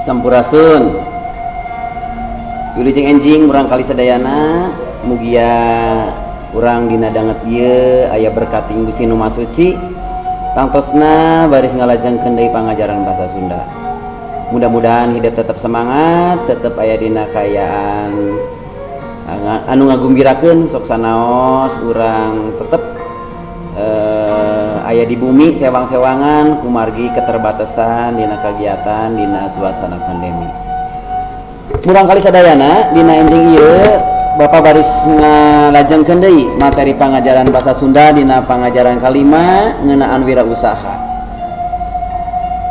Sampurasun Wilujeng enjing urang kali sadayana mugia urang dina danget ieu aya berkat Gusti Nu Maha Suci tangtosna baris ngalajengkeun deui pangajaran basa Sunda. Mudah-mudahan hidup tetap semangat, tetap aya dina kayaan anu ngagumbirakeun sok sanaos urang tetep aya di bumi sewang-sewangan kumargi keterbatasan dina kegiatan dina suasana pandemi. Murang kali sadayana dina enjing ieu Bapak baris ngalajengkeun deui materi pangajaran basa Sunda dina pangajaran kalima ngeunaan wirausaha.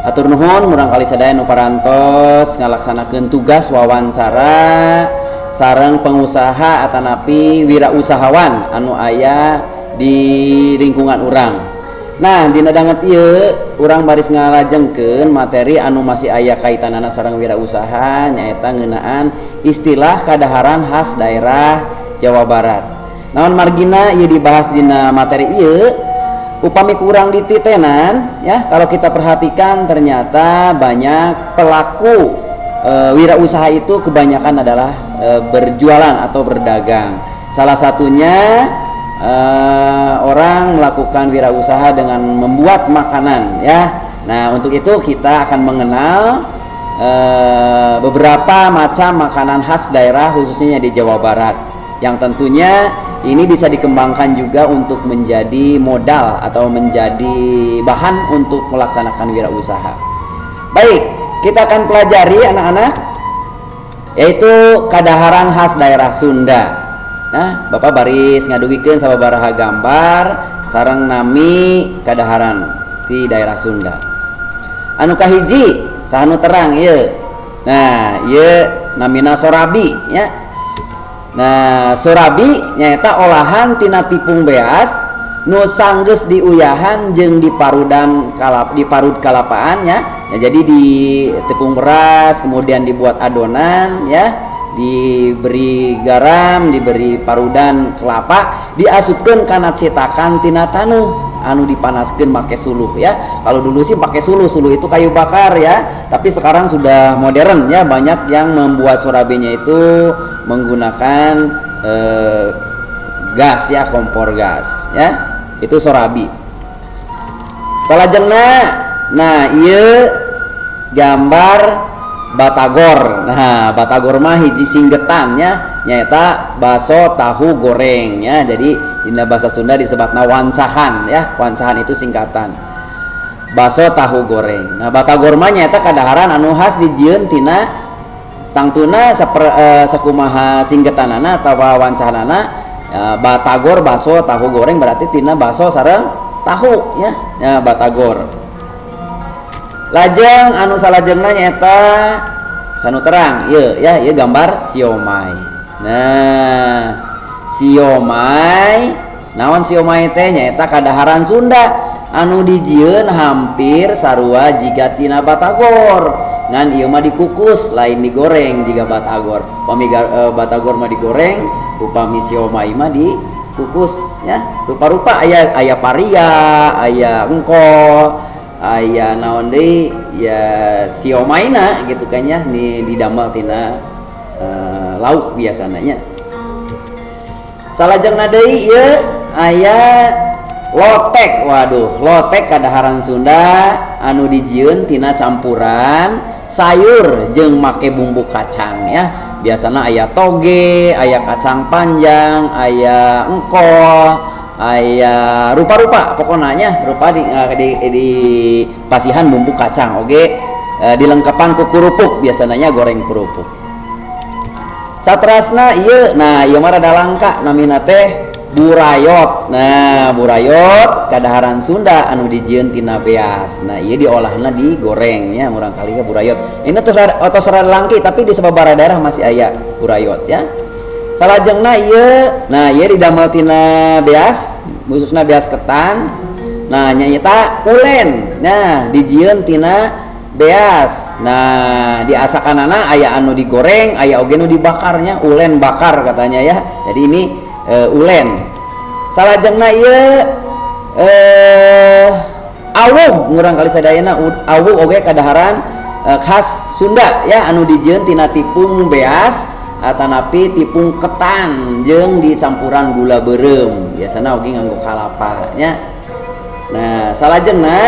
Atur nuhun murang kali sadaya nu parantos ngalaksanakeun tugas wawancara sareng pengusaha atanapi wirausahawan anu aya di lingkungan urang. Nah, dina danget ieu urang baris ngalajengkeun materi anu masih aya kaitanana sareng wirausaha nyaeta ngeunaan istilah kadaharan khas daerah Jawa Barat. Naon margina ieu dibahas dina materi ieu upami kurang dititenan ya, kalau kita perhatikan ternyata banyak pelaku wirausaha itu kebanyakan adalah berjualan atau berdagang. Salah satunya orang melakukan wirausaha dengan membuat makanan ya. Nah, untuk itu kita akan mengenal beberapa macam makanan khas daerah khususnya di Jawa Barat yang tentunya ini bisa dikembangkan juga untuk menjadi modal atau menjadi bahan untuk melaksanakan wirausaha. Baik, kita akan pelajari anak-anak yaitu kadaharan khas daerah Sunda. Nah, Bapak baris ngadugikeun sababaraha gambar sareng nami kadaharan di daerah Sunda. Anu kahiji saha nu terang ieu. Nah, ieu namina sorabi ya. Nah, sorabi nyaeta olahan tina tepung beas nu sanggeus diuyahan jeung diparud kalapaan ya. Nah, jadi di tepung beras kemudian dibuat adonan ya. Diberi garam, diberi parudan kelapa, diasupkeun kana cetakan tina taneuh anu dipanaskeun make suluh ya. Kalau dulu sih pakai suluh itu kayu bakar ya, tapi sekarang sudah modern ya, banyak yang membuat sorabinya itu menggunakan gas ya, kompor gas ya. Itu sorabi. Salajengna nah ieu gambar batagor. Nah, batagor mah hiji singgetan ya, nyaeta baso tahu goreng ya. Jadi dina bahasa Sunda disebutna wancahan ya. Wancahan itu singkatan baso tahu goreng. Nah, batagor mah nyaeta kadaharan anu khas dijieun tina tangtuna sakumaha singgetanana atawa wancahanana ya, batagor baso tahu goreng berarti tina baso sareng tahu ya. Ya, batagor. Lajeng anu salajengna nyaeta sanu terang ieu ya, ieu gambar siomay. Nah, siomay naon siomay teh nyaeta kadaharan Sunda anu dijieun hampir sarua jiga tina batagor. Ngan ieu mah dikukus lain digoreng jiga batagor. Upami batagor mah digoreng, upami siomay mah dikukus ya. Rupa-rupa aya paria, aya engkol, aya naon deui ya siomayna gitu kan ya, didamel tina lauk biasana nya. Salajengna deui ieu aya lotek. Waduh, lotek kadaharan Sunda anu dijieun tina campuran sayur jeung make bumbu kacang ya. Biasana aya toge, aya kacang panjang, aya engkol, aya rupa-rupa pokoknya rupa di pasihan bumbu kacang oge dilengkepan ku kerupuk biasanya goreng kerupuk. Saterasna ieu nah ieu mah rada langka namina teh burayot. Nah, burayot kadaharan Sunda anu dijieun tina beas. Nah, ieu diolahna digoreng ya, murang kali ya burayot. Ini tuh otos rada langki tapi di sababaraha daerah masih aya burayot ya. Salajengna ieu nah ieu didamel tina beas khususna beas ketan. Nah, nyaeta ulen. Nah, dijieun tina beas. Nah, diasakanana aya anu digoreng, aya oge nu dibakarnya, ulen bakar katanya ya. Jadi ini ulen. Salajengna ieu awug, ngurang kali sadayana awug oge kadaharan khas Sunda ya anu dijieun tina tepung beas atanapi tepung ketan jeung dicampuran gula beureum biasana oge nganggo kalapa nya. Nah salajengna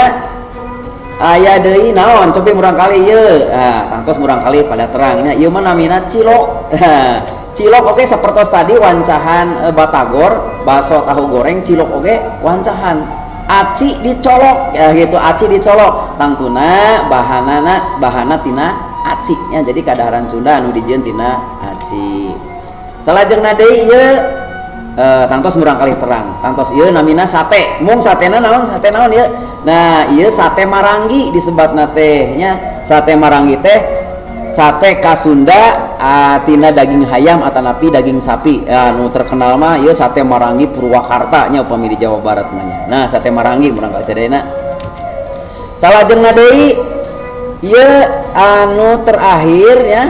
aya deui naon cobi murang kali ieu tangtos murang kali pada terangnya ieu mah namina cilok. Cilok oge sapertos tadi wancahan batagor bakso tahu goreng cilok oge wancahan aci dicolok ya gitu aci dicolok tangtuna bahana tina aci ya jadi kadaharan Sunda anu dijieun tina aci. Salajengna deui ieu tangtos murang kali terang tangtos ieu namina sate mung satena naon ieu. Nah ieu sate marangi disebatna teh nya. Sate marangi teh sate ka Sunda tina daging hayam atanapi daging sapi anu terkenal mah ieu sate marangi Purwakarta nya upami di Jawa Barat mah. Nah sate marangi murang kali sadayana. Salajengna deui ieu anu terakhir ya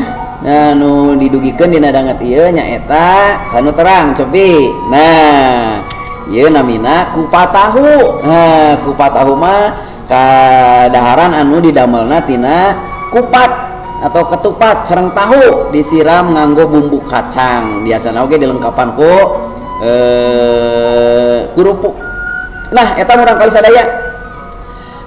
anu didugikeun dina danget ieu nyaeta sanu terang cobi. Nah ieu namina kupat tahu. Nah kupat tahu mah kadaharan anu didamelna tina kupat atau ketupat sareng tahu disiram nganggo bumbu kacang biasana oge dilengkapan ku kerupuk. Nah eta murang kali sadaya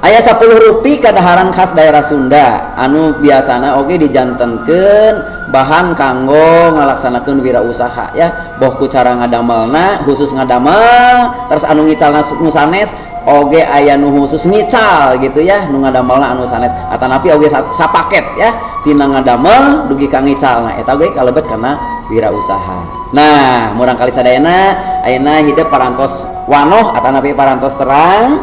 aya 10 rupi kadaharan khas daerah Sunda anu biasana oge dijantenkeun bahan kanggo ngalaksanakeun wirausaha ya boh ku cara ngadamelna khusus ngadamel terus anu ngicalna nu sanes oge aya nu khusus ngical gitu ya nu ngadamelna anu sanes atanapi oge sapaket ya tina ngadamel dugi ka ngicalna eta oge kalebet kana wirausaha. Nah murang kali sadayana ayeuna hideuk parantos wanoh atanapi parantos terang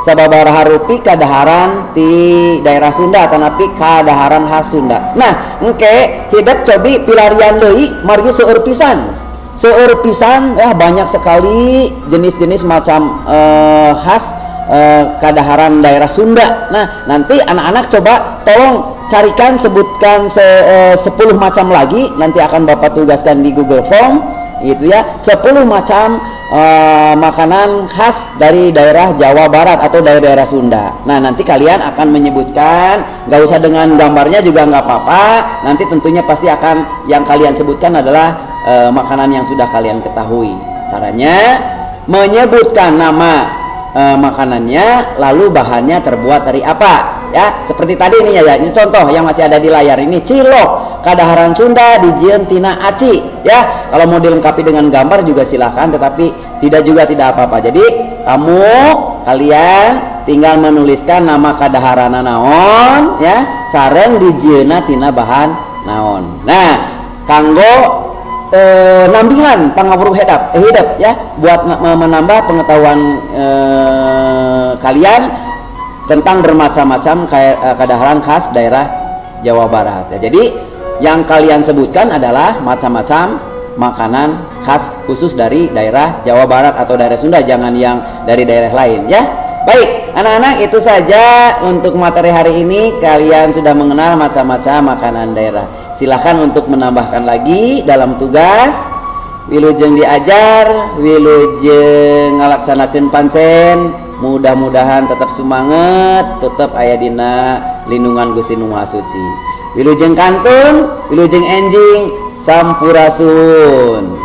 sababaraha rupi kadaharan ti daerah Sunda atanapi kadaharan khas Sunda. Nah engke hidup cobi pilarian deui margi seueur pisan ya banyak sekali jenis-jenis macam khas kadaharan daerah Sunda. Nah nanti anak-anak coba tolong carikan sebutkan 10 macam lagi nanti akan Bapak tugaskan di Google Form gitu ya 10 macam makanan khas dari daerah Jawa Barat atau dari daerah Sunda. Nah nanti kalian akan menyebutkan nggak usah dengan gambarnya juga nggak apa-apa nanti tentunya pasti akan yang kalian sebutkan adalah makanan yang sudah kalian ketahui. Caranya menyebutkan nama makanannya lalu bahannya terbuat dari apa ya seperti tadi ini ya ini contoh yang masih ada di layar ini cilok kadaharan Sunda dijieun tina aci ya kalau mau dilengkapi dengan gambar juga silahkan tetapi tidak apa-apa. Jadi kalian tinggal menuliskan nama kadaharana naon ya sareng dijieunna tina bahan naon. Nah kanggo nambihan pangawruh hidup ya buat menambah pengetahuan kalian tentang bermacam-macam kadaharan khas daerah Jawa Barat ya. Jadi yang kalian sebutkan adalah macam-macam makanan khas khusus dari daerah Jawa Barat atau daerah Sunda, jangan yang dari daerah lain ya. Baik anak-anak itu saja untuk materi hari ini. Kalian sudah mengenal macam-macam makanan daerah. Silahkan untuk menambahkan lagi dalam tugas. Wilujeng diajar, wilujeng ngalaksanakeun pancen. Mudah-mudahan tetap semangat, tetap aya dina lindungan Gusti Nu Maha Suci. Wilujeng kantun, wilujeng enjing, sampurasun.